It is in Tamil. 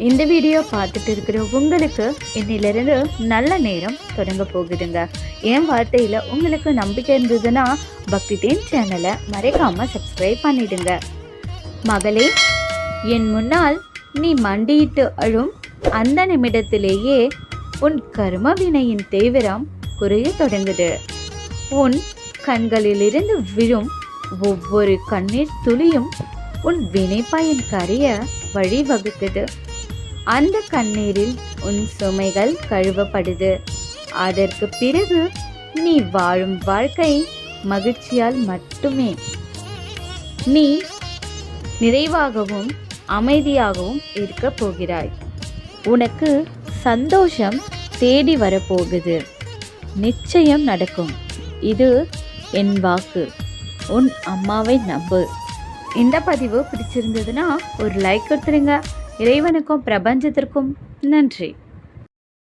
இந்த வீடியோ பார்த்துட்டு இருக்கிற உங்களுக்கு இன்னிலிருந்து நல்ல நேரம் தொடங்க போகுதுங்க. என் வார்த்தையில் உங்களுக்கு நம்பிக்கை இருந்ததுன்னா பக்தி தேன் சேனலை மறைக்காமல் சப்ஸ்கிரைப் பண்ணிடுங்க. மகளே, என் முன்னால் நீ மண்டியிட்டு அழும் அந்த நிமிடத்திலேயே உன் கர்ம வினையின் தீவிரம் குறைய தொடங்குது. உன் கண்களிலிருந்து விழும் ஒவ்வொரு கண்ணீர் துளியும் உன் வினை பயன் கரைய வழிவகுக்குது. அந்த கண்ணீரில் உன் சுமைகள் கழுவப்படுது. அதற்கு பிறகு நீ வாழும் வாழ்க்கை மகிழ்ச்சியால் மட்டுமே. நீ நிறைவாகவும் அமைதியாகவும் இருக்க போகிறாய். உனக்கு சந்தோஷம் தேடி வரப்போகுது. நிச்சயம் நடக்கும். இது என் வாக்கு. உன் அம்மாவை நம்பு. இந்த பதிவு பிடிச்சிருந்ததுன்னா ஒரு லைக் கொடுத்துருங்க. இறைவனுக்கும் பிரபஞ்சத்திற்கும் நன்றி.